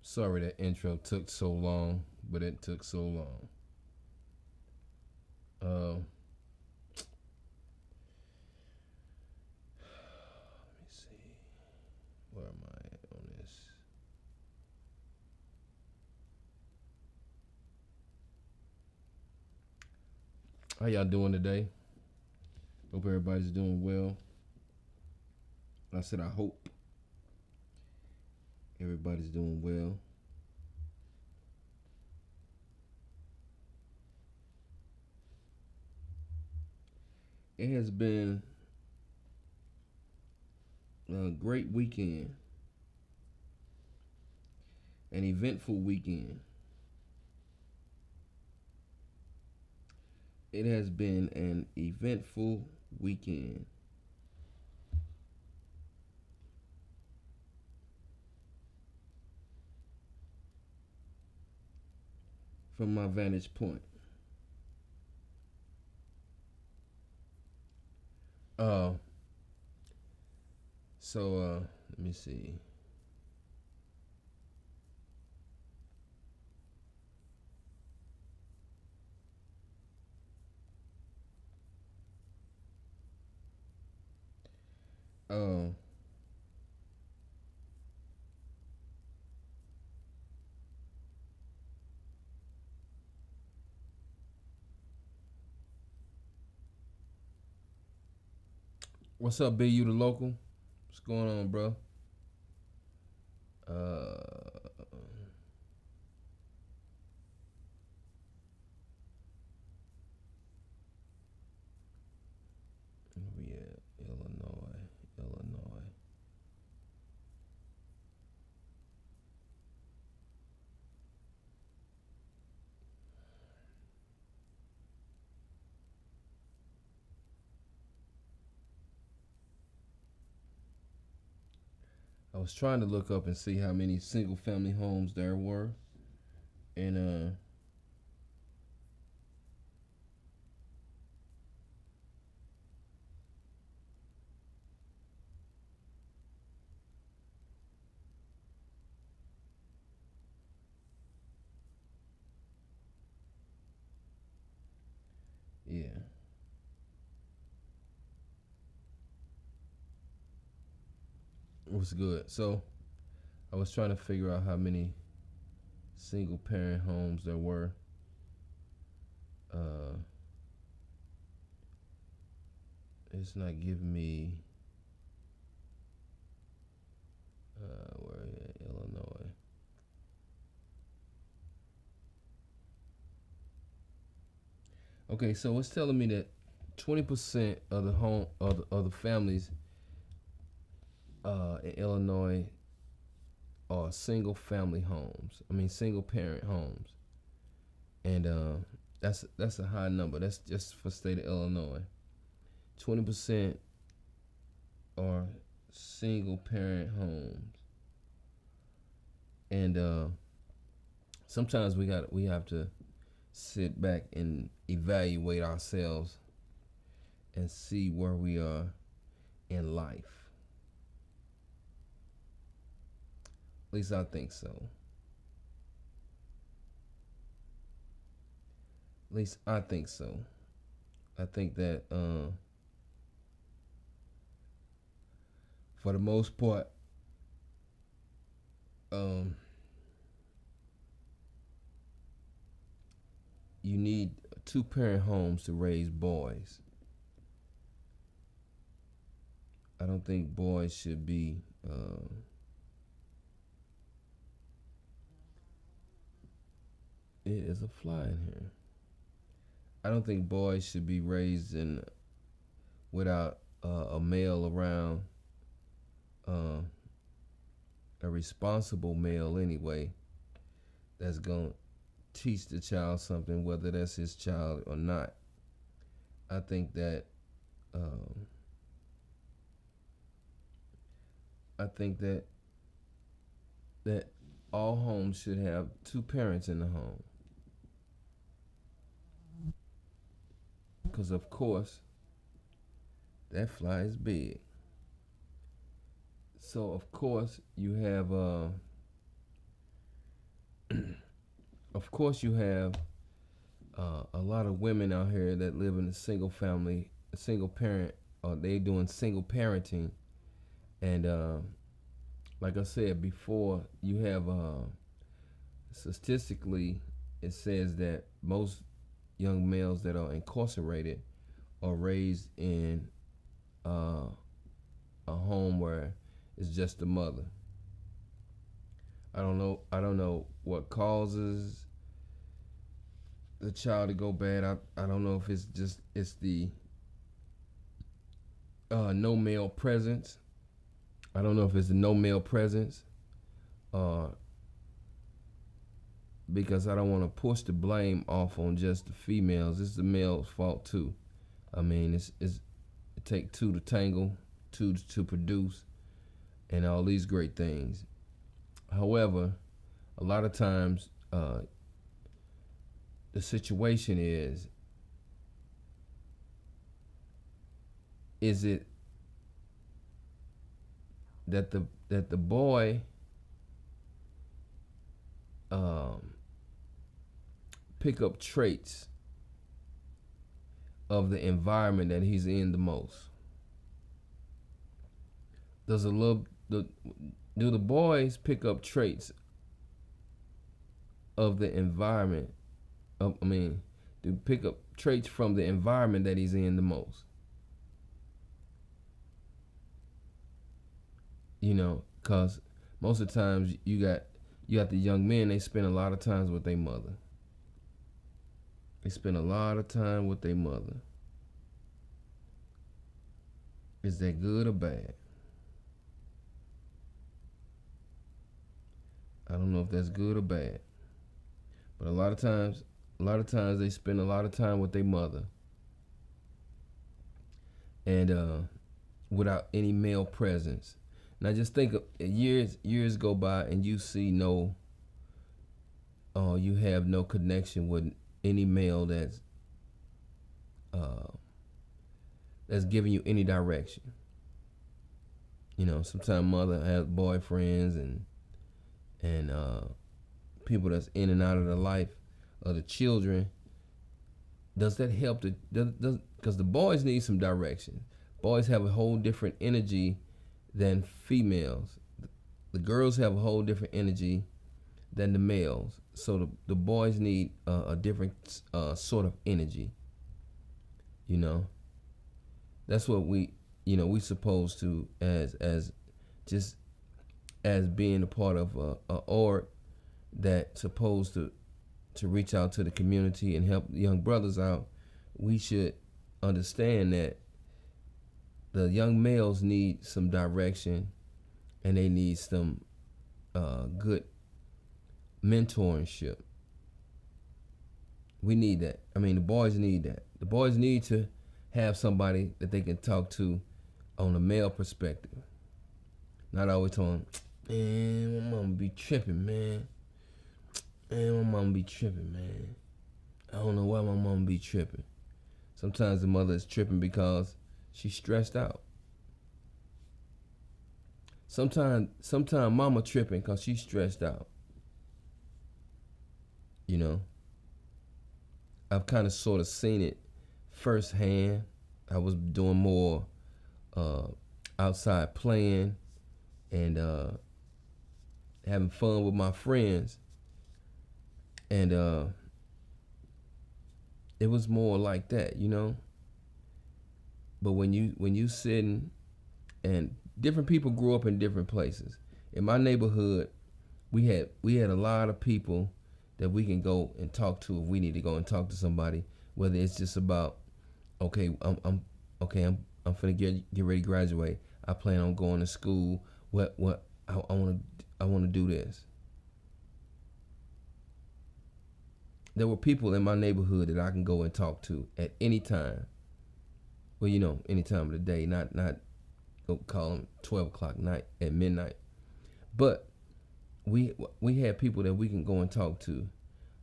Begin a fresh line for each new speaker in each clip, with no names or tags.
Sorry that intro took so long, but it took so long. Let me see. Where am I at on this? How y'all doing today? Hope everybody's doing well. I said I hope everybody's doing well. It has been a great weekend, an eventful weekend. It has been an eventful weekend. From my vantage point. Uh, let me see. Uh, what's up, B? You the local? What's going on, bro? We at Illinois. I was trying to look up and see how many single family homes there were, and yeah. It was good. So I was trying to figure out how many single parent homes there were. Uh, it's not giving me where Illinois. Okay, so it's telling me that 20% of the home of the families in Illinois are single family homes. I mean single parent homes, and that's a high number. That's just for state of Illinois. 20% are single parent homes, and sometimes we have to sit back and evaluate ourselves and see where we are in life. At least I think so. At least I think so. I think that for the most part, um, you need two parent homes to raise boys. I don't think boys should be. It is a fly in here. I don't think boys should be raised in without a male around, uh, a responsible male anyway, that's gonna teach the child something, whether that's his child or not. I think that um, I think that all homes should have two parents in the home, because of course that fly is big. So of course you have of course, you have a lot of women out here that live in a single family, a single parent, or they doing single parenting, and like I said before, you have statistically, it says that most young males that are incarcerated are raised in a home where it's just the mother. I don't know. I don't know what causes the child to go bad. I don't know if it's the no male presence. I don't know if it's the no male presence, uh, because I don't want to push the blame off on just the females. It's the male's fault too. I mean, it take two to tangle, two to produce, and all these great things. However, a lot of times the situation is it that the boy pick up traits of the environment that he's in the most? Does a little do the boys pick up traits of the environment? Do pick up traits from the environment that he's in the most? You know, cause most of the times you got the young men. They spend a lot of times with their mother. They spend a lot of time with their mother. Is that good or bad? I don't know if that's good or bad. But a lot of times they spend a lot of time with their mother, and without any male presence. Now just think of years go by and you see you have no connection with any male that's giving you any direction. You know, sometimes mother has boyfriends and people that's in and out of the life of the children. Does that help? Because the boys need some direction. Boys have a whole different energy than females. The girls have a whole different energy than the males. So the boys need a different sort of energy. You know, that's what we supposed to as being a part of a org that's supposed to reach out to the community and help young brothers out. We should understand that the young males need some direction, and they need some good mentorship. We need that. I mean, the boys need that. The boys need to have somebody that they can talk to on a male perspective. Not always telling, man, my mama be tripping, man. Man, my mama be tripping, man. I don't know why my mama be tripping. Sometimes the mother is tripping because she's stressed out. Sometimes mama tripping because she's stressed out. You know, I've kind of sort of seen it firsthand. I was doing more outside playing and having fun with my friends, and it was more like that, you know. But when you sitting, and different people grew up in different places. In my neighborhood, we had a lot of people that we can go and talk to if we need to go and talk to somebody. Whether it's just about, okay, I'm finna get ready to graduate. I plan on going to school. What I want to do this. There were people in my neighborhood that I can go and talk to at any time. Well, you know, any time of the day, not go call them 12 o'clock night at midnight. But we had people that we can go and talk to.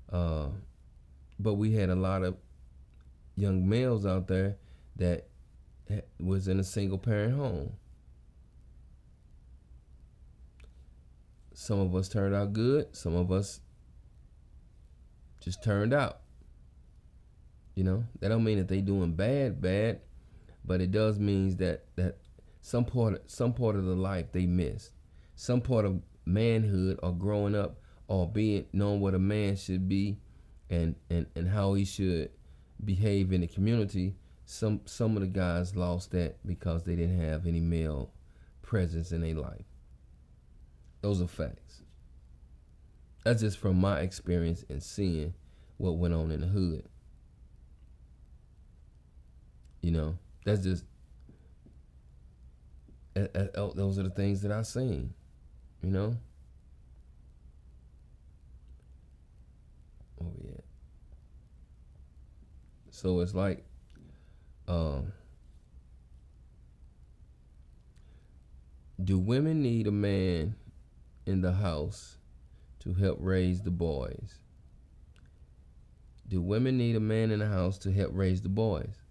But we had a lot of young males out there that was in a single parent home. Some of us turned out good. Some of us just turned out. That don't mean that they doing bad, but it does means that some part of the life they missed, some part of manhood or growing up or being knowing what a man should be, and how he should behave in the community. Some of the guys lost that because they didn't have any male presence in their life. Those are facts. That's just from my experience and seeing what went on in the hood. That's just those are the things that I seen. Oh yeah. So it's like, do women need a man in the house to help raise the boys? Do women need a man in the house to help raise the boys?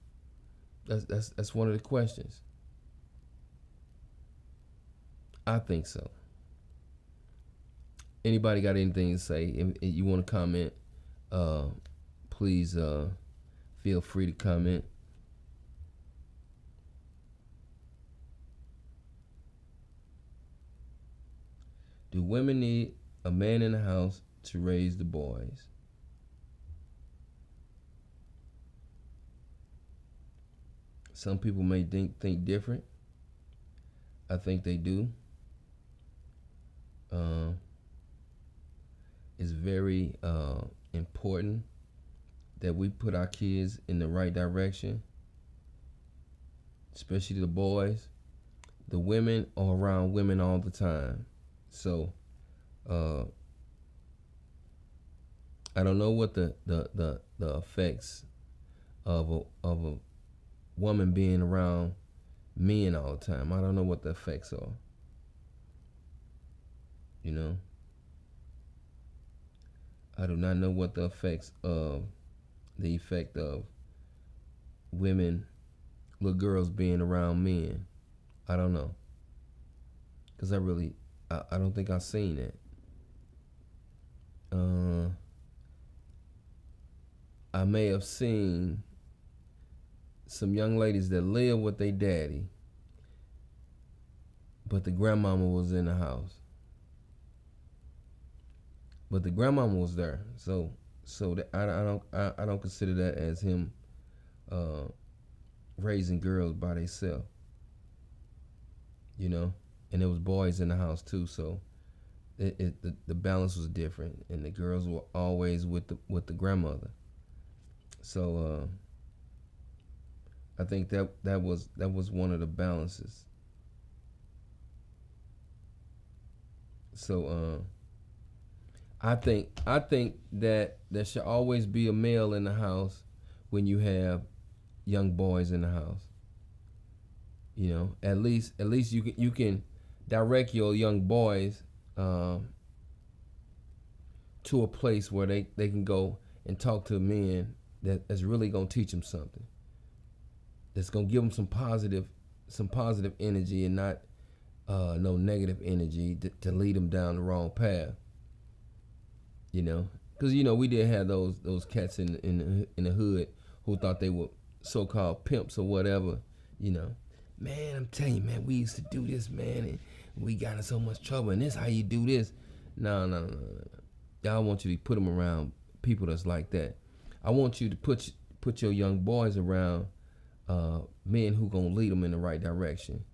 That's one of the questions. I think so. Anybody got anything to say? If you want to comment, please feel free to comment. Do women need a man in the house to raise the boys? Some people may think different. I think they do. It's very important that we put our kids in the right direction, especially the boys. The women are around women all the time. So I don't know what the effects of a woman being around men all the time. I don't know what the effects are. I do not know what the effect of women, little girls being around men. I don't know, because I don't think I've seen it. I may have seen some young ladies that live with their daddy, but the grandmama was in the house. But the grandmama was there, so that I don't consider that as him raising girls by themselves. And there was boys in the house too, so the balance was different, and the girls were always with the grandmother. So I think that was one of the balances. So I think that there should always be a male in the house when you have young boys in the house. At least you can direct your young boys to a place where they can go and talk to men that's really gonna teach them something. That's gonna give them some positive energy, and not no negative energy to lead them down the wrong path. Because we did have those cats in the hood who thought they were so-called pimps or whatever. Man, I'm telling you, man, we used to do this, man, and we got in so much trouble, and this how you do this. No. Y'all want you to put them around people that's like that. I want you to put your young boys around men who gonna lead them in the right direction,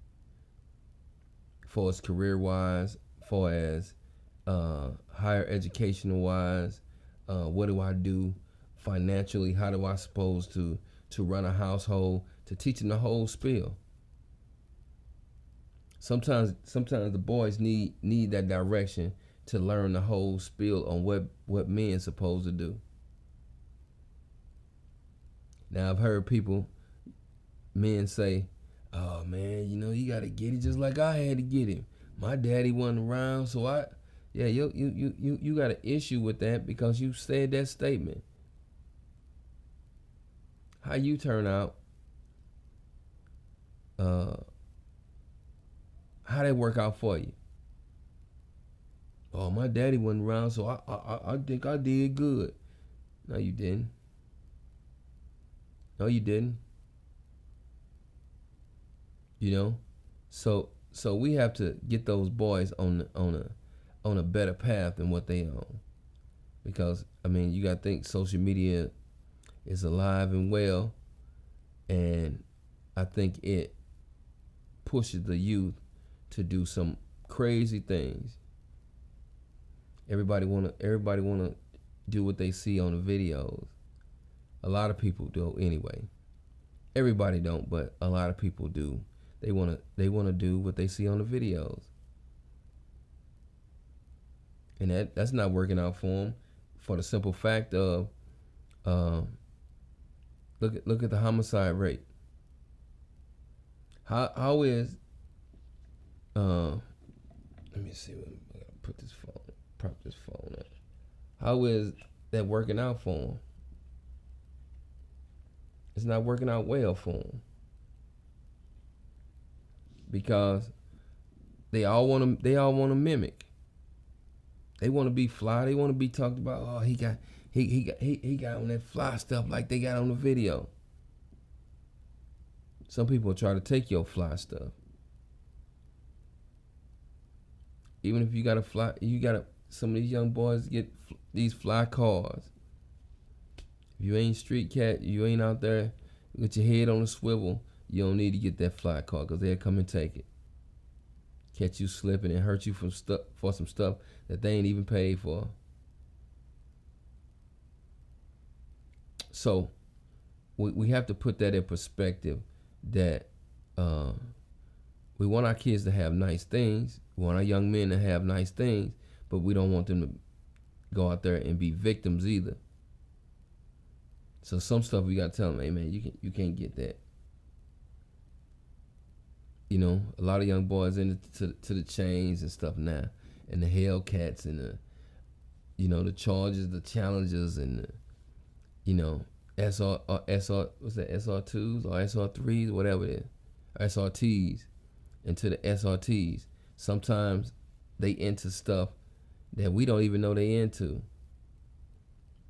for as career-wise, for as higher educational-wise. What do I do financially? How do I suppose to run a household? To teach them the whole spiel. Sometimes the boys need that direction to learn the whole spiel on what men supposed to do. Now I've heard men say, "Oh man, you got to get it just like I had to get it. My daddy wasn't around, so you got an issue with that because you said that statement. How you turn out, how that work out for you? Oh, my daddy wasn't around, so I think I did good. No, you didn't. No, you didn't. You know, so we have to get those boys on a better path than what they on, because I mean you got to think social media is alive and well, and I think it pushes the youth to do some crazy things. Everybody wanna do what they see on the videos. A lot of people do anyway. Everybody don't, but a lot of people do. They wanna do what they see on the videos, and that's not working out for them. For the simple fact of, uh, look at the homicide rate. How is let me see. I gotta put this phone, prop this phone up. How is that working out for them? It's not working out well for them, because they all want to mimic. They want to be fly. They want to be talked about. Oh, he got on that fly stuff like they got on the video. Some people try to take your fly stuff. Even if you got a fly, some of these young boys get these fly cars. If you ain't street cat, you ain't out there with your head on a swivel, you don't need to get that fly car, because they'll come and take it. Catch you slipping and hurt you for some stuff that they ain't even paid for. So we have to put that in perspective, that we want our kids to have nice things. We want our young men to have nice things, but we don't want them to go out there and be victims either. So some stuff we gotta tell them, hey man, you can't get that. You know, a lot of young boys into the chains and stuff now, and the Hellcats and the charges, the challenges, and SR what's that, SR2s or SR3s, whatever it is, SRTs, into the SRTs. Sometimes they into stuff that we don't even know they into,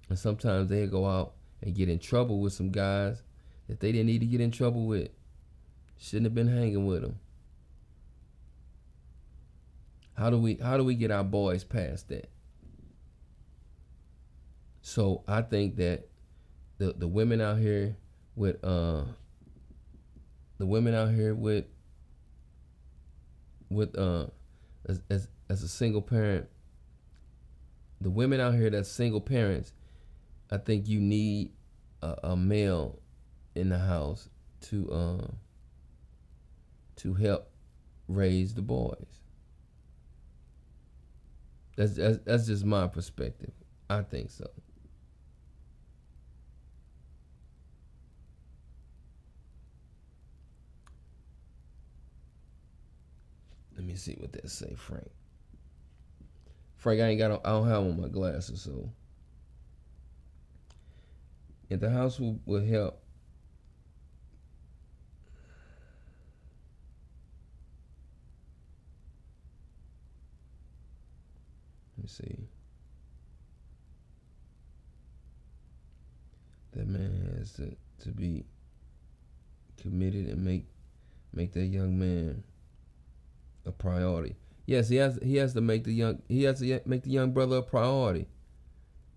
and sometimes they go out and get in trouble with some guys that they didn't need to get in trouble with. Shouldn't have been hanging with them. How do we get our boys past that? So I think that the women out here with as a single parent, the women out here that's single parents, I think you need a male in the house to help raise the boys. That's just my perspective. I think so. Let me see what that say, Frank. Frank, I don't have on my glasses, so if the house will help. Let me see. That man has to be committed and make that young man a priority. Yes, he has to make the young brother a priority.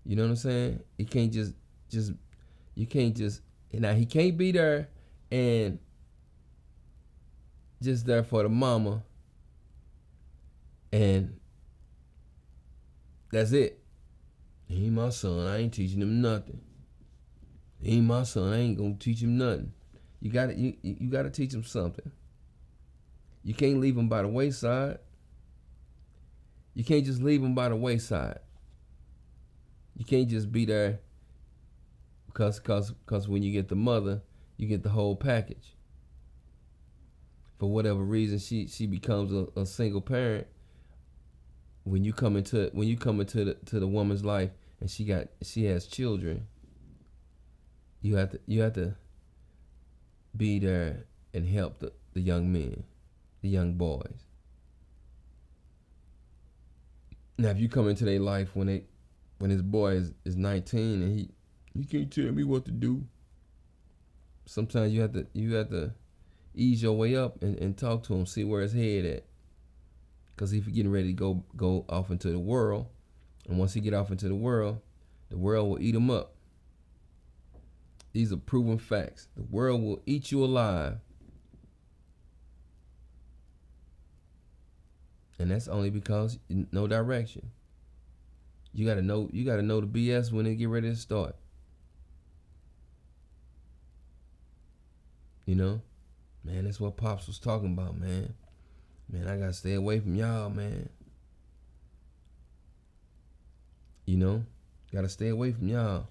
You know what I'm saying? He can't just you can't just, now he can't be there and just there for the mama and that's it. He ain't my son. I ain't teaching him nothing. He ain't my son. I ain't gonna teach him nothing. You gotta teach him something. You can't leave him by the wayside. You can't just leave him by the wayside. You can't just be there because when you get the mother, you get the whole package. For whatever reason, she becomes a single parent. When you come into the woman's life and she has children, you have to be there and help the young men, the young boys. Now, if you come into their life when his boy is 19 and You can't tell me what to do. Sometimes you have to ease your way up and talk to him, see where his head at. Because if he's getting ready to go off into the world, and once he get off into the world will eat him up. These are proven facts. The world will eat you alive. And that's only because no direction. You gotta know the BS when they get ready to start. You know? Man, that's what Pops was talking about, man. Man, I gotta stay away from y'all, man. You know? Gotta stay away from y'all.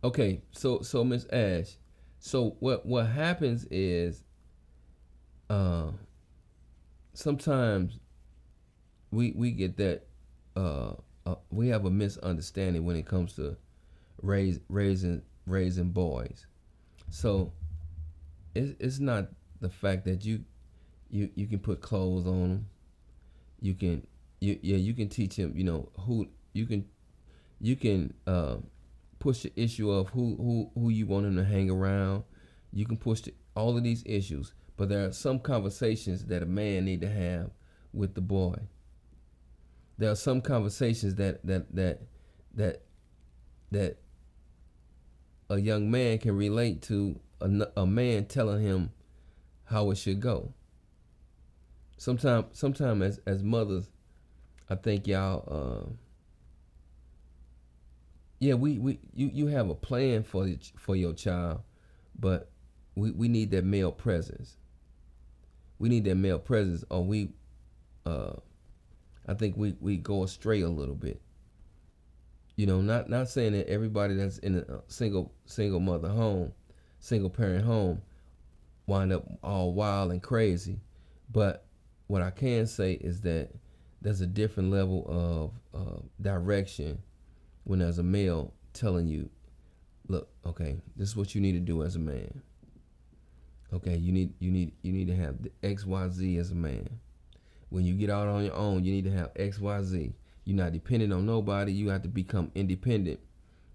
Okay, so Miss Ash, so what happens is uh sometimes we get that we have a misunderstanding when it comes to raising boys. So it's not the fact that you can put clothes on them. You can you can teach him, who you can push the issue of who you want him to hang around. You can push all of these issues, but there are some conversations that a man need to have with the boy. There are some conversations that a young man can relate to a man telling him how it should go. Sometimes as mothers, I think y'all you have a plan for your child, but we need that male presence. We need that male presence, or I think we go astray a little bit. Not saying that everybody that's in a single mother home, single parent home, wind up all wild and crazy, but what I can say is that there's a different level of direction when there's a male telling you, look, okay, this is what you need to do as a man. Okay, you need to have the XYZ as a man. When you get out on your own, you need to have XYZ. You're not dependent on nobody. You have to become independent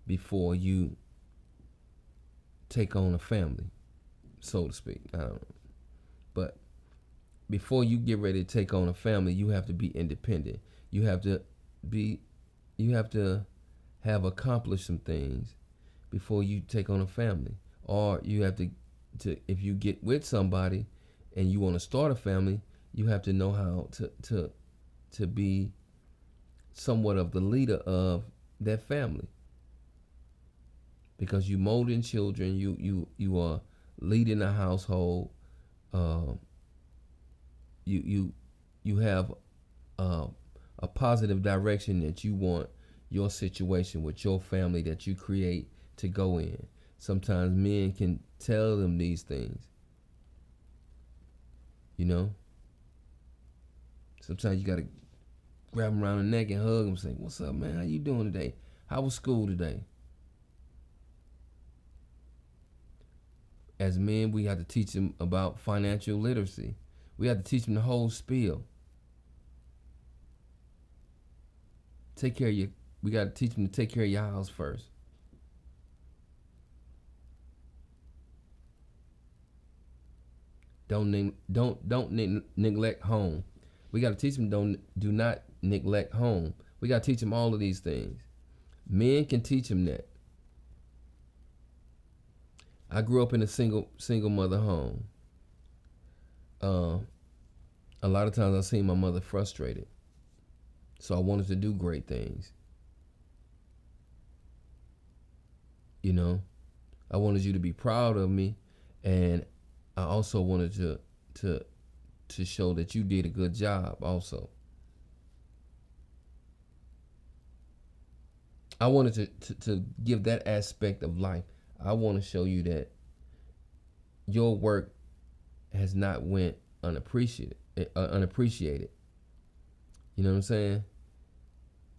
before you take on a family, so to speak. I don't know. But before you get ready to take on a family, you have to be independent. You have to have accomplished some things before you take on a family. Or you have to if you get with somebody and you want to start a family, you have to know how to be somewhat of the leader of that family. Because you molding children, you are leading a household. You have a positive direction that you want your situation with your family that you create to go in. Sometimes men can tell them these things. Sometimes you gotta grab them around the neck and hug them and say, what's up, man? How you doing today? How was school today? As men, we have to teach them about financial literacy. We have to teach them the whole spiel. We got to teach them to take care of your house first. Don't neglect home. We got to teach them do not neglect home. We got to teach them all of these things. Men can teach them that. I grew up in a single mother home. A lot of times I seen my mother frustrated, so I wanted to do great things. I wanted you to be proud of me, and I also wanted to show that you did a good job also. I wanted to give that aspect of life. I want to show you that your work has not went unappreciated. You know what I'm saying?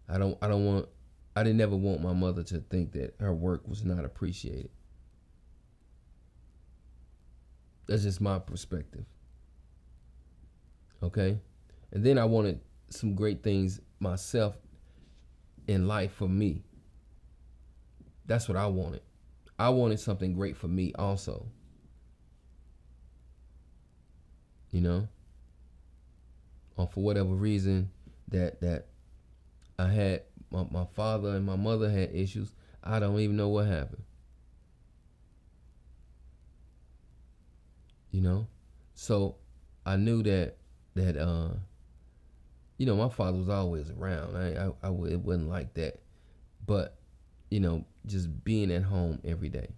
I didn't ever want my mother to think that her work was not appreciated. That's just my perspective. Okay? And then I wanted some great things myself in life for me. That's what I wanted. I wanted something great for me also. You know? Or for whatever reason that I had, my father and my mother had issues. I don't even know what happened. You know? So I knew that you know, my father was always around. It wasn't like that. But, you know, just being at home every day.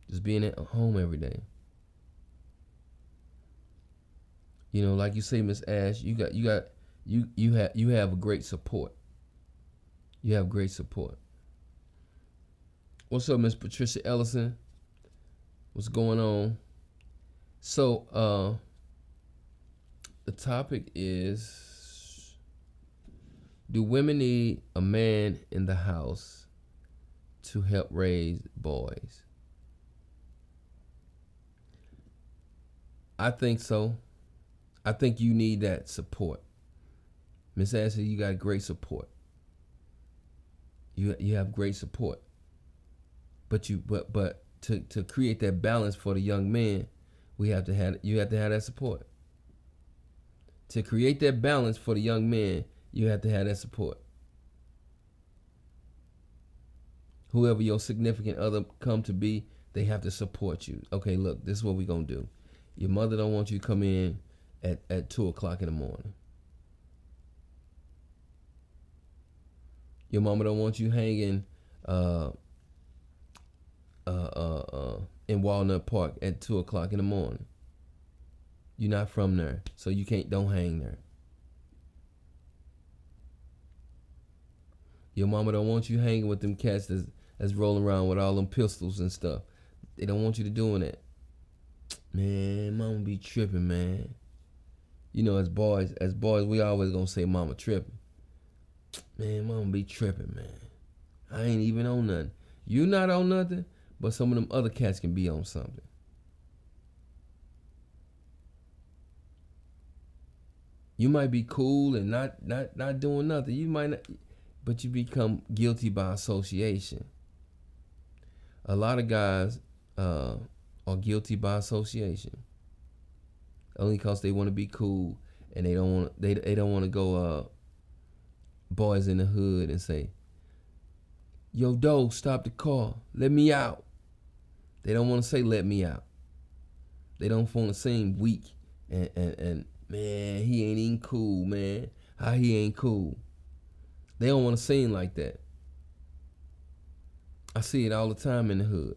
Just being at home every day. You know, like you say, Miss Ash, you have a great support. You have great support. What's up, Miss Patricia Ellison? What's going on? So, the topic is, do women need a man in the house to help raise boys? I think so. I think you need that support. Miss Ashley, you got great support. You have great support. But to create that balance for the young man, you have to have that support. To create that balance for the young man, you have to have that support. Whoever your significant other come to be, they have to support you. Okay, look, this is what we're going to do. Your mother don't want you to come in at 2 o'clock in the morning. Your mama don't want you hanging in Walnut Park at 2 o'clock in the morning. You're not from there, so you don't hang there. Your mama don't want you hanging with them cats that's rolling around with all them pistols and stuff. They don't want you to doing that. Man, mama be tripping, man. You know, as boys, we always gonna say mama tripping. Man, mama be tripping, man. I ain't even on nothing. You not on nothing, but some of them other cats can be on something. You might be cool and not doing nothing. You might not, but you become guilty by association. A lot of guys are guilty by association. Only because they want to be cool and they don't want to go boys in the hood and say, "Yo, Doe, stop the car. Let me out." They don't want to say "let me out." They don't want to seem weak and man, he ain't even cool, man. How he ain't cool? They don't want to seem like that. I see it all the time in the hood.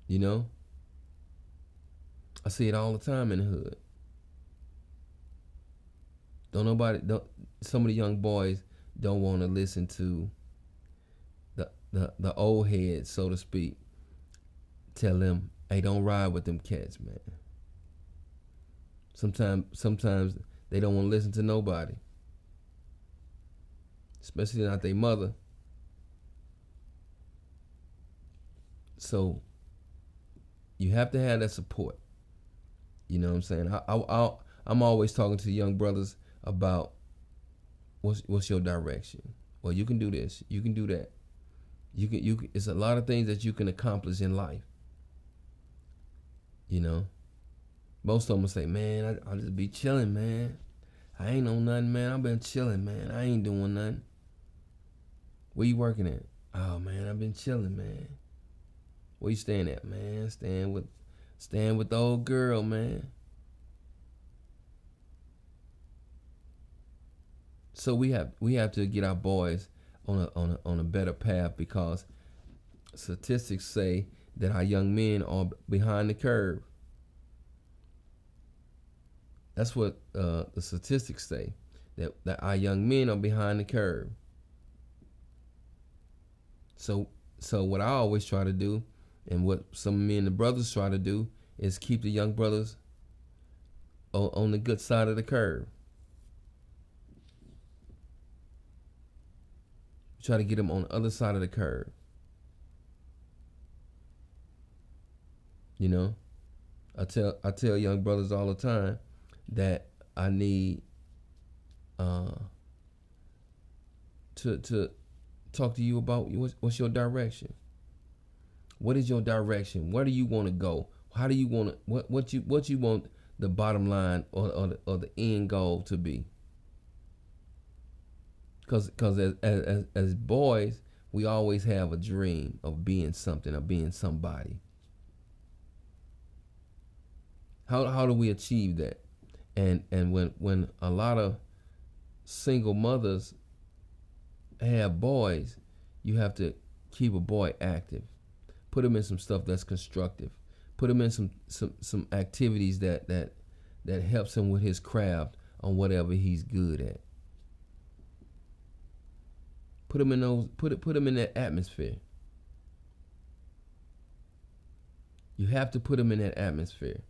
You know? I see it all the time in the hood. Some of the young boys don't want to listen to the old heads, so to speak. Tell them, hey, don't ride with them cats, man. Sometimes they don't want to listen to nobody. Especially not their mother. So you have to have that support. You know what I'm saying? I'm always talking to young brothers about what's your direction. Well, you can do this. You can do that. You can. It's a lot of things that you can accomplish in life. You know, most of them will say, "Man, I'll just be chilling, man. I ain't on nothing, man. I've been chilling, man. I ain't doing nothing." Where you working at? Oh man, I've been chilling, man. Where you staying at, man? Staying with the old girl, man. So we have to get our boys on a better path, because statistics say that our young men are behind the curve. That's what the statistics say, that our young men are behind the curve. So what I always try to do, and what some of me and the brothers try to do, is keep the young brothers on the good side of the curve. Try to get them on the other side of the curve. You know, I tell young brothers all the time that I need uh, to talk to you about what's your direction. What is your direction? Where do you want to go? How do you want to what you want the bottom line or the end goal to be? Because as boys, we always have a dream of being something or being somebody. How do we achieve that? And when a lot of single mothers have boys, you have to keep a boy active. Put him in some stuff that's constructive. Put him in some activities that helps him with his craft on whatever he's good at. Put him in those. Put him in that atmosphere. You have to put him in that atmosphere.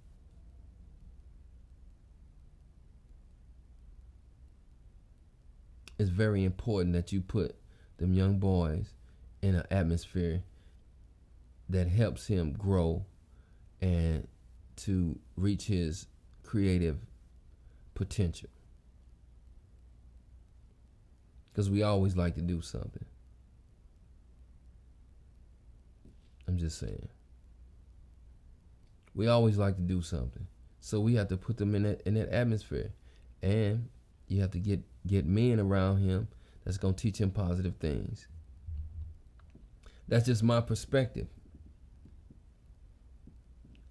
It's very important that you put them young boys in an atmosphere that helps him grow and to reach his creative potential. Because we always like to do something. I'm just saying. We always like to do something. So we have to put them in that atmosphere. And you have to get men around him that's gonna teach him positive things. That's just my perspective.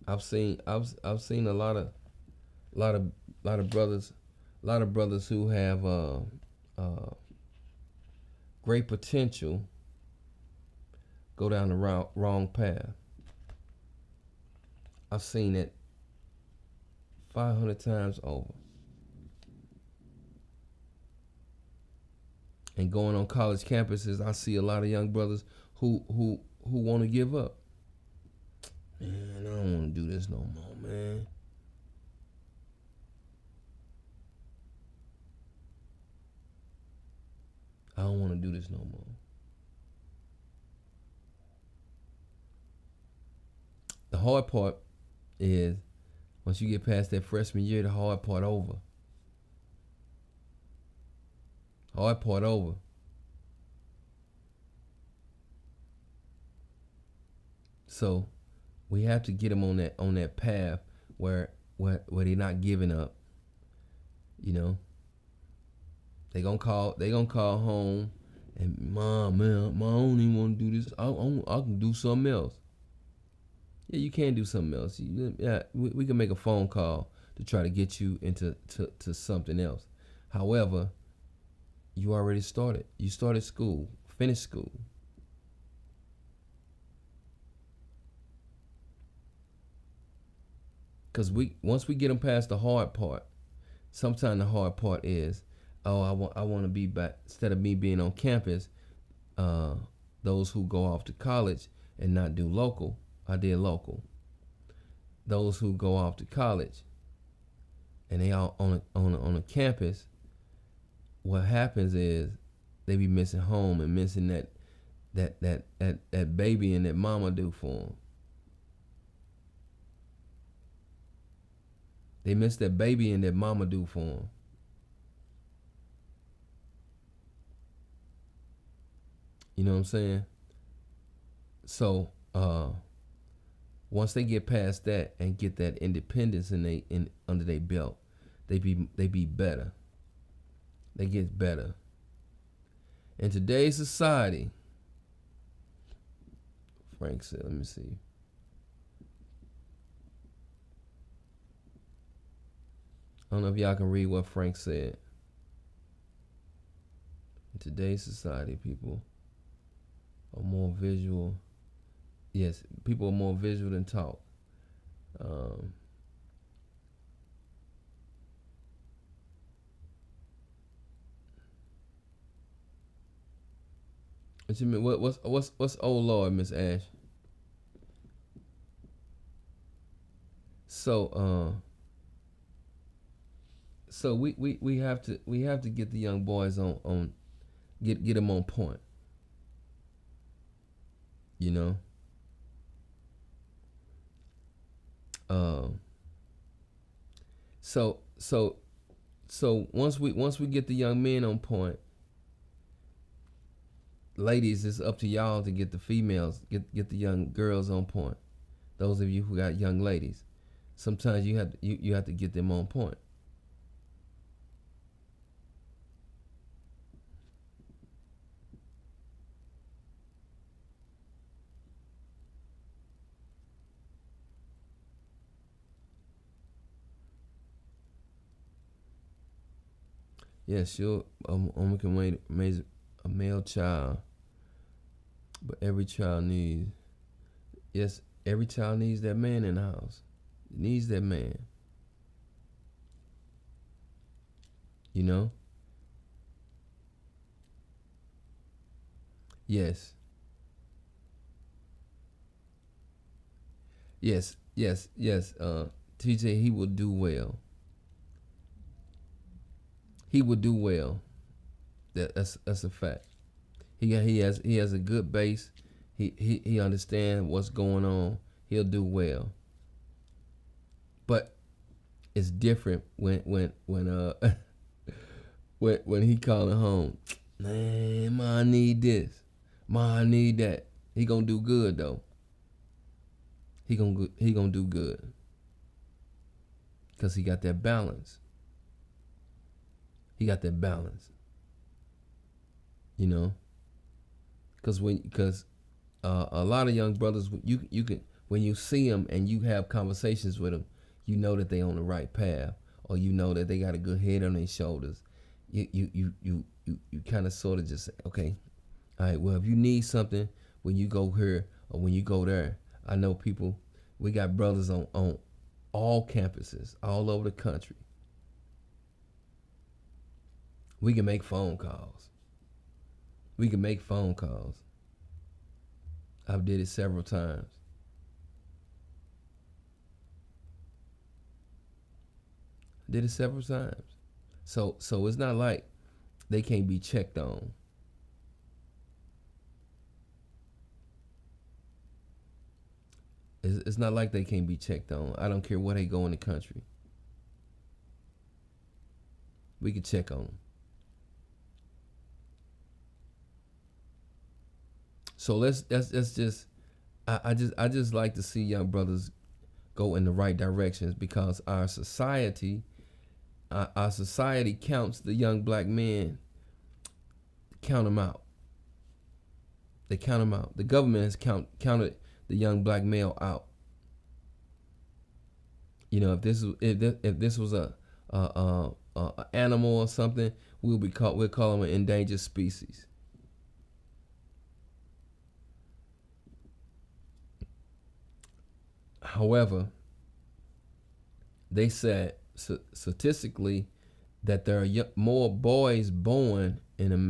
I've seen a lot of brothers who have great potential go down the wrong path. I've seen it 500 times over. And going on college campuses, I see a lot of young brothers who want to give up. Man, I don't want to do this no more, man. I don't want to do this no more. The hard part is once you get past that freshman year, the hard part over. Hard part over. So we have to get them on that path where they're not giving up. You know, they gonna call home and mom, man, I don't even want to do this. I can do something else. Yeah, you can do something else. We can make a phone call to try to get you into to something else. However, you already started. You started school, finished school. Because once we get them past the hard part, sometimes the hard part is, oh, I want to be back. Instead of me being on campus, those who go off to college and not do local, I did local. Those who go off to college and they all on a campus, what happens is they be missing home and missing that baby and that mama do for them. They miss that baby and that mama do for them. You know what I'm saying? So once they get past that and get that independence under their belt, they be better. They get better. In today's society, Frank said, let me see. I don't know if y'all can read what Frank said. In today's society, people are more visual. Yes, people are more visual than talk. What you mean? What's old Lord, Miss Ash? So we have to get the young boys on get them on point. You know. Um, so so so once we get the young men on point, ladies, it's up to y'all to get the females, get the young girls on point. Those of you who got young ladies, sometimes you have to get them on point. Yeah, sure. A woman can raise a male child, but every child needs, yes, every child needs that man in the house. It needs that man. You know. Yes. Yes. Yes. Yes. TJ, he will do well. He will do well. That's a fact. He has a good base. He understands what's going on. He'll do well. But it's different when when he calling home. Man, ma, I need this. Ma, I need that. He gonna do good though. He gonna do good because he got that balance. He got that balance. You know, because a lot of young brothers, you can, when you see them and you have conversations with them, you know that they on the right path, or you know that they got a good head on their shoulders. You kind of sort of just say, okay, all right, well, if you need something when you go here or when you go there, I know people. We got brothers on all campuses all over the country. We can make phone calls. We can make phone calls. I've did it several times. Did it several times. So it's not like they can't be checked on. It's not like they can't be checked on. I don't care where they go in the country. We can check on them. So let's just I just like to see young brothers go in the right directions because our society counts the young black men, count them out. They count them out. The government has counted the young black male out. You know, if this was a animal or something, we'll call them an endangered species. However, they said statistically that there are more boys born in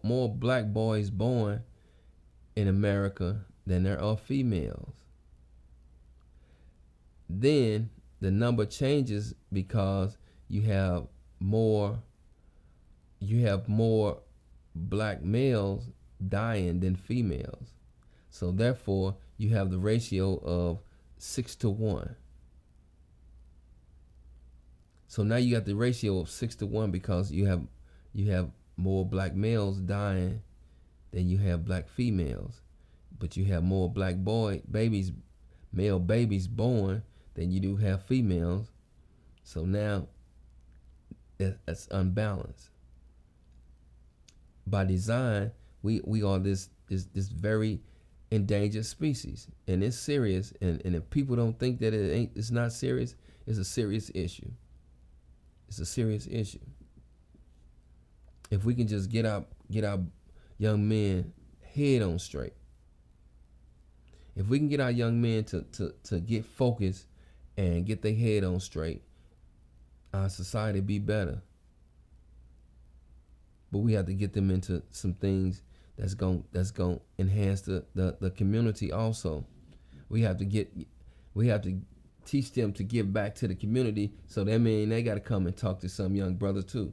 more black boys born in America than there are females. Then the number changes because you have more black males dying than females. So therefore, you have the ratio of 6-1. So now you got the ratio of 6-1 because you have more black males dying than you have black females, but you have more black male babies born than you do have females. So now that's unbalanced. By design, we are this very endangered species, and it's serious. And if people don't think that it's not serious, it's a serious issue. It's a serious issue. If we can just get our young men head on straight, if we can get our young men to get focused and get their head on straight, our society be better. But we have to get them into some things that's going to enhance the community also. We have to teach them to give back to the community, so that means they got to come and talk to some young brother too.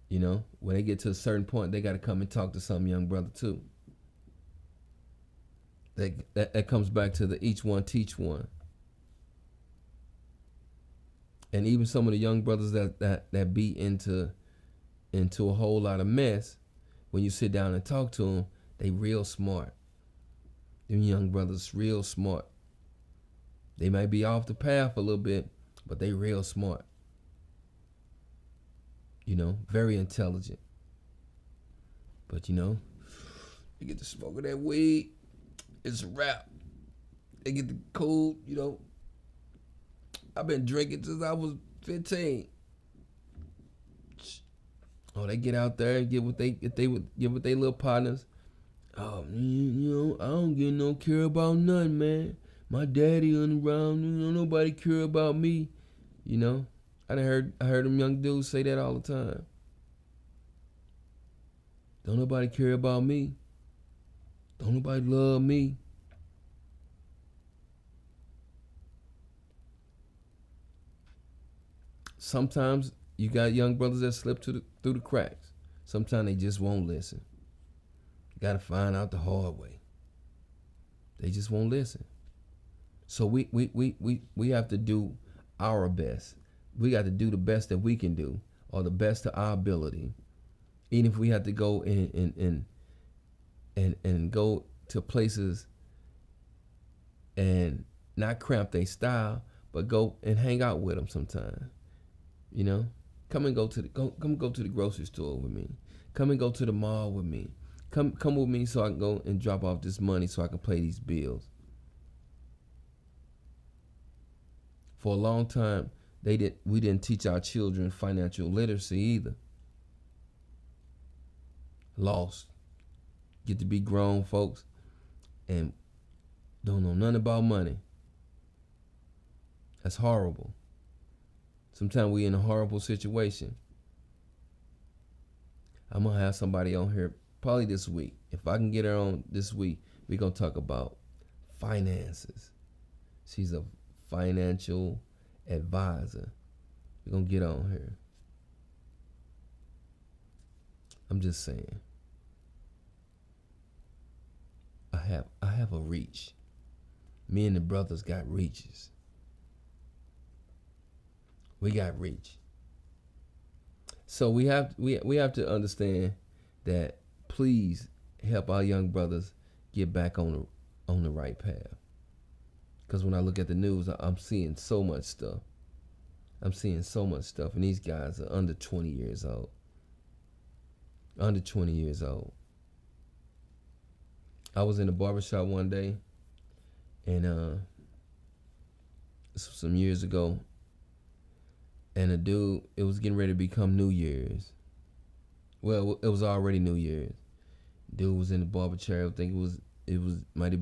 You know, when they get to a certain point, they got to come and talk to some young brother too. That comes back to the each one teach one. And even some of the young brothers that be into a whole lot of mess, when you sit down and talk to them, they real smart. Them young brothers real smart. They might be off the path a little bit, but they real smart. Very intelligent. But you get the smoke of that weed, it's a wrap. They get the cold, I've been drinking since I was 15. Oh, they get out there and get what they get with their little partners. Oh, I don't get no care about nothing, man. My daddy around, nobody care about me. I heard them young dudes say that all the time. Don't nobody care about me. Don't nobody love me. Sometimes you got young brothers that slip through the cracks. Sometimes they just won't listen. You got to find out the hard way. They just won't listen. So we have to do our best. We got to do the best that we can do, or the best of our ability. Even if we have to go and go to places and not cramp their style, but go and hang out with them sometime. Come go to the grocery store with me. Come and go to the mall with me. Come with me so I can go and drop off this money so I can pay these bills. For a long time, we didn't teach our children financial literacy either. Lost. Get to be grown folks and don't know nothing about money. That's horrible. Sometimes we in a horrible situation. I'm going to have somebody on here probably this week. If I can get her on this week, we're going to talk about finances. She's a financial advisor. We're going to get on here. I'm just saying. I have a reach. Me and the brothers got reaches. We got reach. So we have to understand that. Please help our young brothers get back on the right path. Because when I look at the news, I'm seeing so much stuff. And these guys are under 20 years old. Under 20 years old. I was in a barbershop one day, and this was some years ago, and a dude, it was getting ready to become New Year's. Well, it was already New Year's. Dude was in the barber chair. I think it might have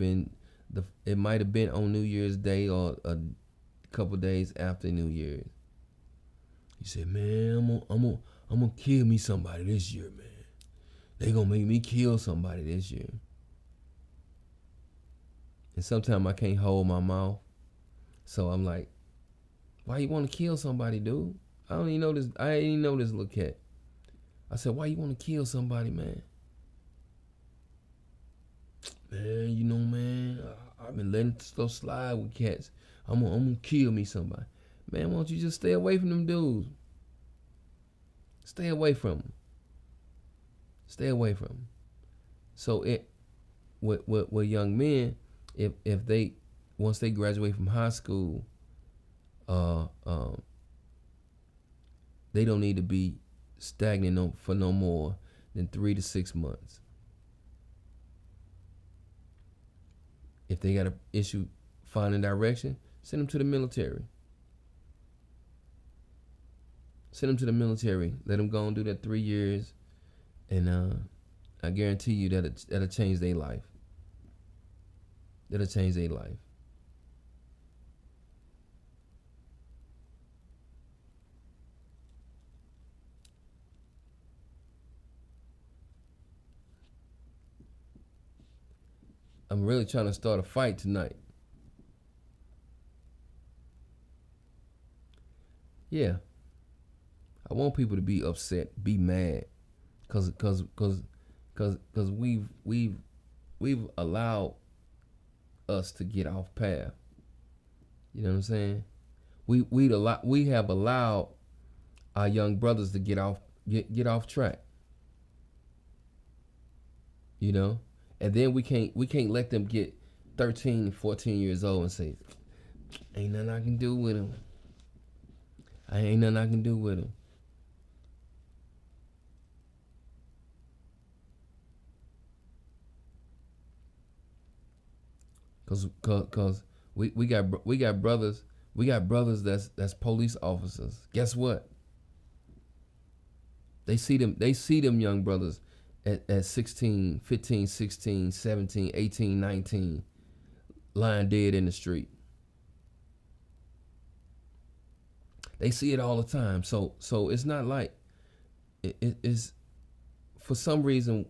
been on New Year's Day or a couple days after New Year's. He said, "Man, I'm gonna kill me somebody this year, man. They gonna make me kill somebody this year." And sometimes I can't hold my mouth, so I'm like, "Why you want to kill somebody, dude? I ain't know this little cat." I said, "Why you want to kill somebody, man?" "Man, man, I've been letting stuff slide with cats. I'm gonna kill me somebody." "Man, why don't you just stay away from them dudes? Stay away from them. Stay away from them." So with young men, if they once they graduate from high school, they don't need to be stagnant for no more than 3 to 6 months. If they got an issue finding direction, send them to the military. Send them to the military. Let them go and do that 3 years, and I guarantee you that'll change their life. That'll change their life. I'm really trying to start a fight tonight. Yeah. I want people to be upset, be mad, cause we've allowed us to get off path. You know what I'm saying? We have allowed our young brothers to get off track. You know, and then we can't let them get 13, 14 years old and say, ain't nothing I can do with him. I ain't nothing I can do with him. Cause we got brothers that's police officers. Guess what? They see them young brothers at 16, 15, 16, 17, 18, 19 lying dead in the street. They see it all the time. So it's not like it's for some reason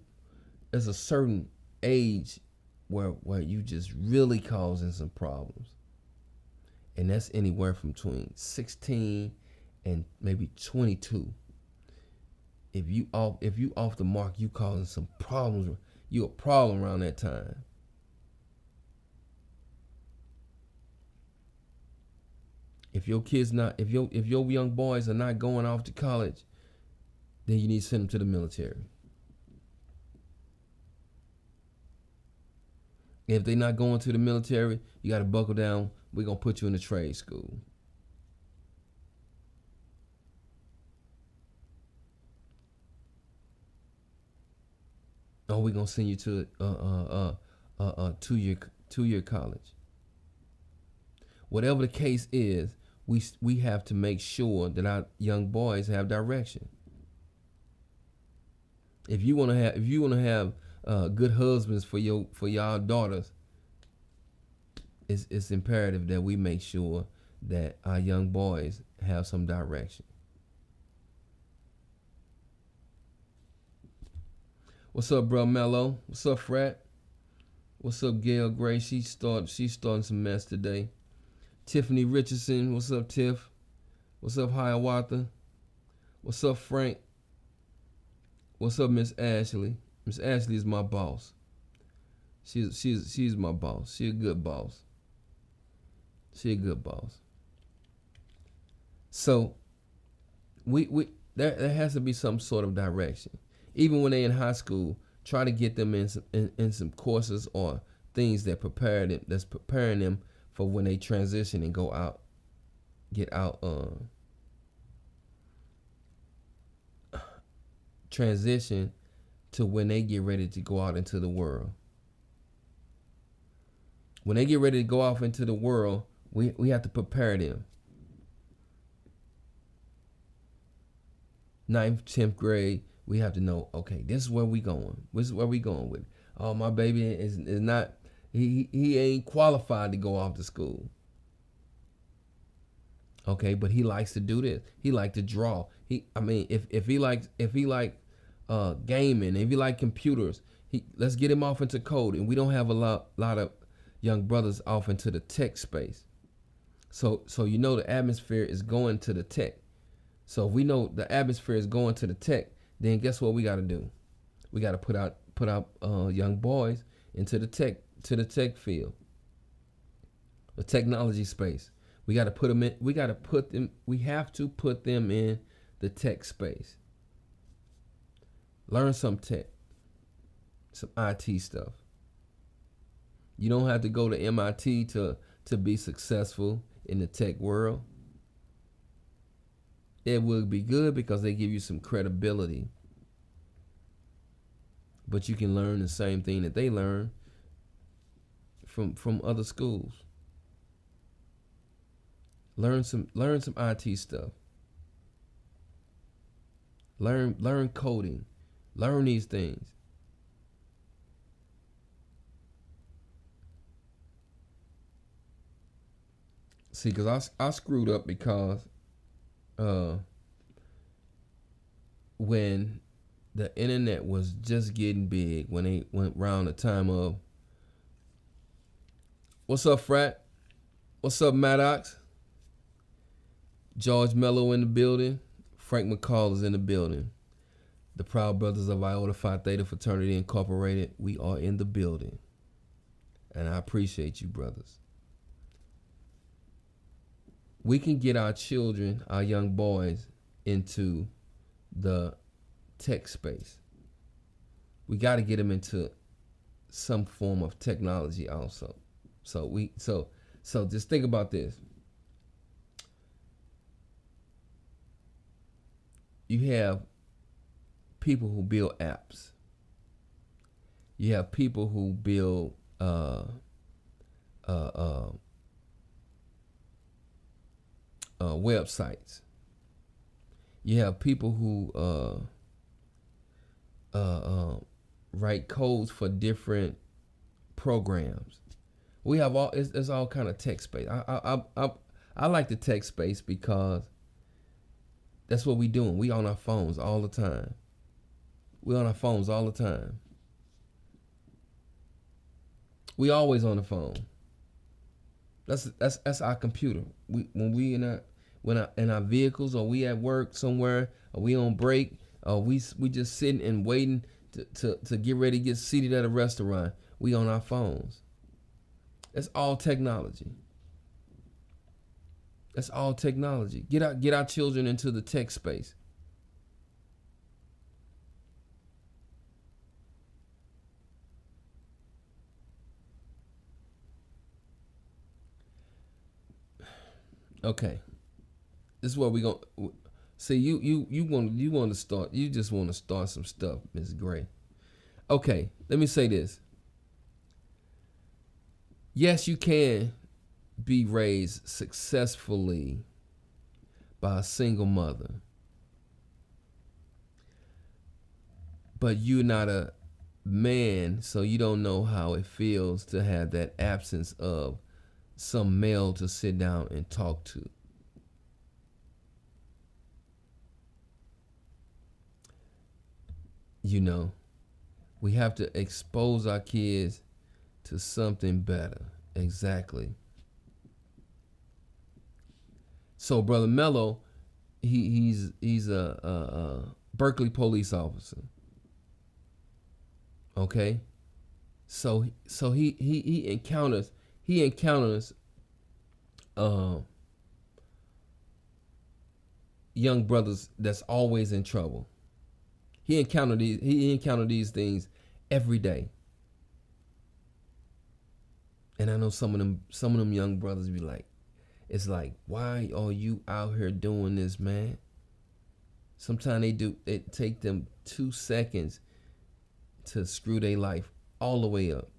there's a certain age where you just really causing some problems. And that's anywhere from between 16 and maybe 22. If you off the mark, you causing some problems. You a problem around that time. If your young boys are not going off to college, then you need to send them to the military. If they're not going to the military, you got to buckle down. We're going to put you in a trade school. Or we're going to send you to a two-year college. Whatever the case is, we have to make sure that our young boys have direction. If you want to have good husbands for y'all daughters, it's imperative that we make sure that our young boys have some direction. What's up, bro Mello? What's up, Frat? What's up, Gail Gray? She's starting some mess today. Tiffany Richardson, what's up, Tiff? What's up, Hiawatha? What's up, Frank? What's up, Miss Ashley? Miss Ashley is my boss. She's my boss. She a good boss. So there has to be some sort of direction. Even when they're in high school, try to get them in some courses or things that's preparing them for when they transition and get out transition to when they get ready to go out into the world. When they get ready to go off into the world, we have to prepare them. 9th, 10th grade, we have to know, okay, this is where we going. This is where we going with it. Oh, my baby is not, he ain't qualified to go off to school. Okay, but he likes to do this. He like to draw. If he like gaming, if he like computers, let's get him off into code. And we don't have a lot of young brothers off into the tech space. So you know the atmosphere is going to the tech. So if we know the atmosphere is going to the tech, then guess what we got to do? We got to put out young boys into the tech field, the technology space. We got to put them in. We have to put them in the tech space. Learn some tech, some IT stuff. You don't have to go to MIT to be successful in the tech world. It will be good because they give you some credibility. But you can learn the same thing that they learn from other schools. Learn some IT stuff. Learn coding. Learn these things. See, because I screwed up because when the internet was just getting big, when they went around the time of, what's up, Frat? What's up, Maddox? George Mello in the building. Frank McCall is in the building. The Proud Brothers of Iota Phi Theta Fraternity Incorporated, we are in the building. and I appreciate you, brothers. We can get our children, our young boys, into the tech space. We got to get them into some form of technology also. So just think about this. You have people who build apps. You have people who build websites. You have people who write codes for different programs. We have all it's all kind of tech space. I like the tech space because that's what we doing. We on our phones all the time. We on our phones all the time. We always on the phone. That's our computer. When we in our vehicles, or we at work somewhere, or we on break, or we just sitting and waiting to get ready to get seated at a restaurant. We on our phones. That's all technology. That's all technology. Get our children into the tech space. Okay, this is what we gonna see. You want to start. You just want to start some stuff, Ms. Gray. Okay, let me say this. Yes, you can be raised successfully by a single mother, but you're not a man, so you don't know how it feels to have that absence of some male to sit down and talk to. You know, we have to expose our kids to something better. Exactly. So Brother Mello, he's a Berkeley police officer. Okay, so he encounters young brothers that's always in trouble. He encountered these things every day. And I know some of them young brothers be like, it's like, why are you out here doing this, man? Sometimes it take them 2 seconds to screw their life all the way up.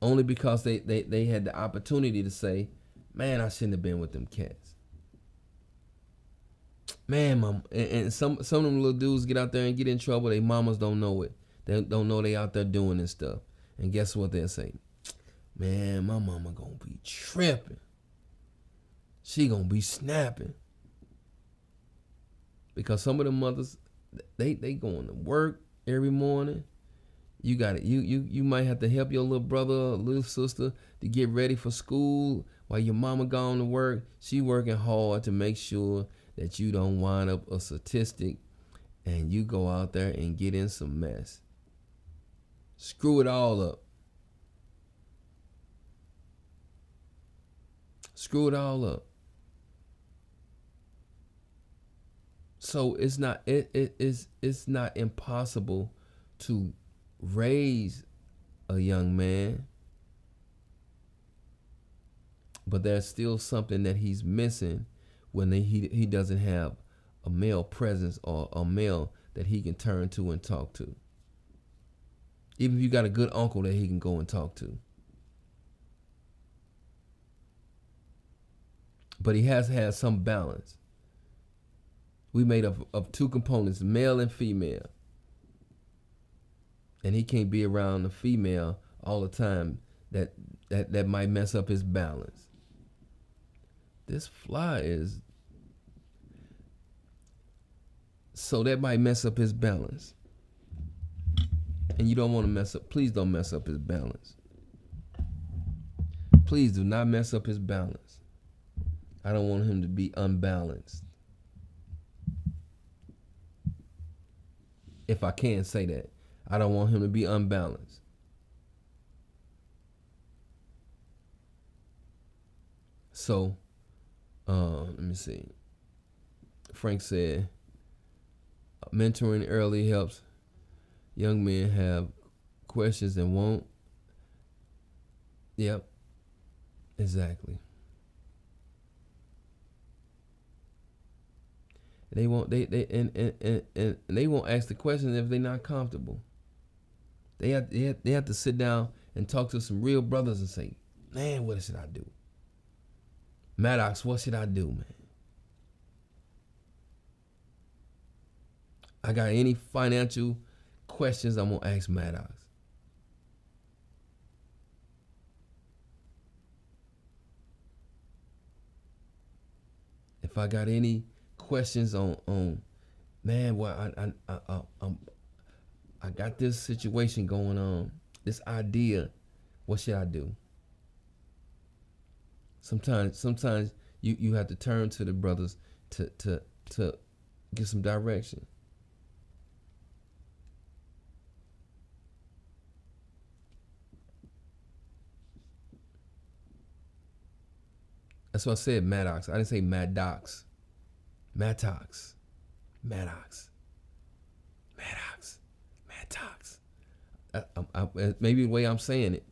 Only because they had the opportunity to say, man, I shouldn't have been with them cats. Man, mom, and some of them little dudes get out there and get in trouble. Their mamas don't know it. They don't know they out there doing this stuff. And guess what they'll say? Man, my mama gonna be tripping. She gonna be snapping. Because some of the mothers, they going to work every morning. You got it. You might have to help your little brother or little sister to get ready for school while your mama gone to work. She working hard to make sure that you don't wind up a statistic and you go out there and get in some mess. Screw it all up. Screw it all up. So it's not impossible to raise a young man, but there's still something that he's missing when he doesn't have a male presence or a male that he can turn to and talk to. Even if you got a good uncle that he can go and talk to. But he has to have some balance. We made up of two components, male and female. And he can't be around the female all the time. That might mess up his balance. This fly is... So that might mess up his balance. And you don't want to mess up... Please don't mess up his balance. Please do not mess up his balance. I don't want him to be unbalanced. If I can say that. I don't want him to be unbalanced. So, let me see. Frank said, mentoring early helps young men have questions and won't. Yep, exactly. They won't. And they won't ask the questions if they're not comfortable. They have to sit down and talk to some real brothers and say, man, what should I do? Maddox, what should I do, man? I got any financial questions I'm gonna ask Maddox. If I got any questions on man, well, I got this situation going on, this idea, what should I do? Sometimes you have to turn to the brothers to get some direction. That's what I said, Maddox. I didn't say Maddox. Maddox. Maddox. Maddox. Maddox. Maybe the way I'm saying it.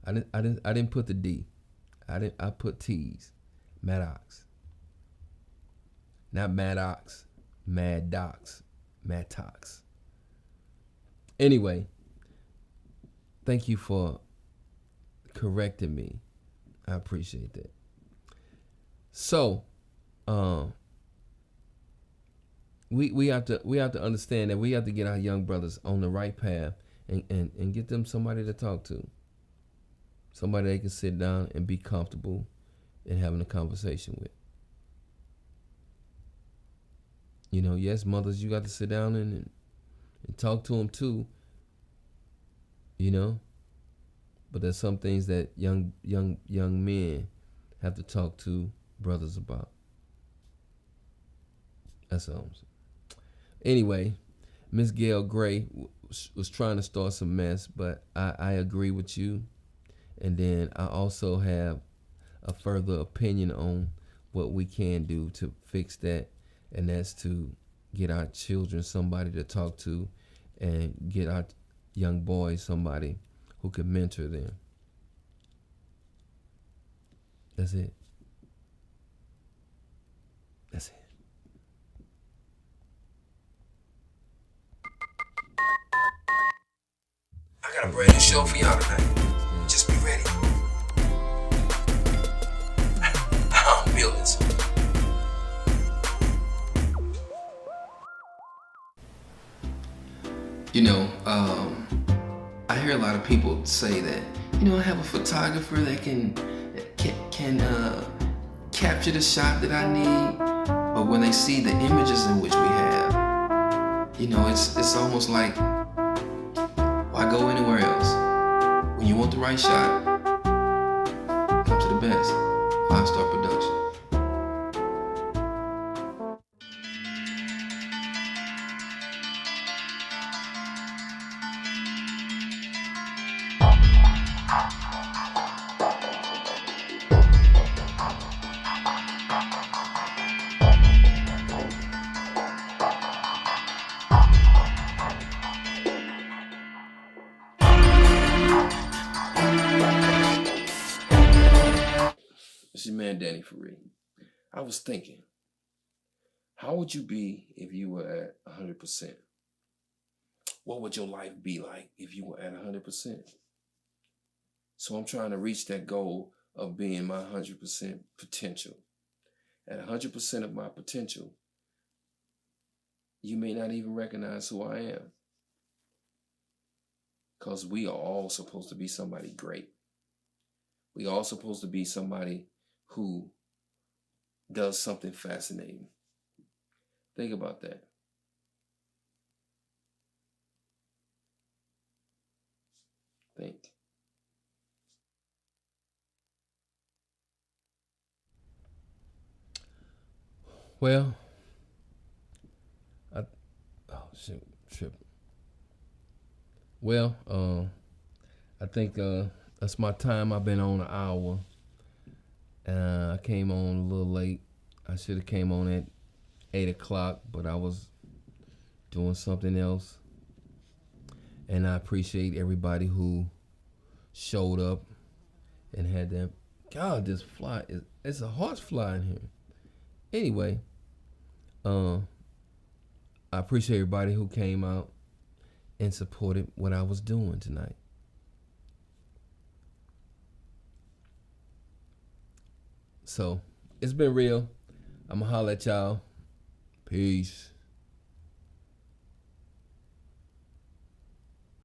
I didn't put the D. I put T's. Maddox. Not Maddox. Maddox. Maddox. Anyway, thank you for correcting me. I appreciate that. So, we have to understand that we have to get our young brothers on the right path and get them somebody to talk to. Somebody they can sit down and be comfortable in having a conversation with. You know, yes, mothers, you got to sit down and talk to them too. You know, but there's some things that young men have to talk to brothers about. That's all I'm saying. Anyway, Miss Gail Gray was trying to start some mess, but I agree with you. And then I also have a further opinion on what we can do to fix that, and that's to get our children somebody to talk to and get our young boys somebody who can mentor them. That's it. That's it. I got a brand new show for y'all tonight. Just be ready. I'm building some. You know, I hear a lot of people say that, I have a photographer that can capture the shot that I need, but when they see the images in which we have, it's almost like, why go anywhere else? When you want the right shot, come to the best. 5-Star Production. This is man Danny Ferree. I was thinking, how would you be if you were at 100%? What would your life be like if you were at 100%? So I'm trying to reach that goal of being my 100% potential. At 100% of my potential, you may not even recognize who I am. Because we are all supposed to be somebody great. We are all supposed to be somebody who does something fascinating. Think about that. Think. Well, tripping. Well, I think that's my time. I've been on an hour. I came on a little late. I should have came on at 8 o'clock, but I was doing something else. And I appreciate everybody who showed up and had that. God, this fly it's a horse fly in here. Anyway, I appreciate everybody who came out and supported what I was doing tonight. So it's been real. I'ma holler at y'all. Peace.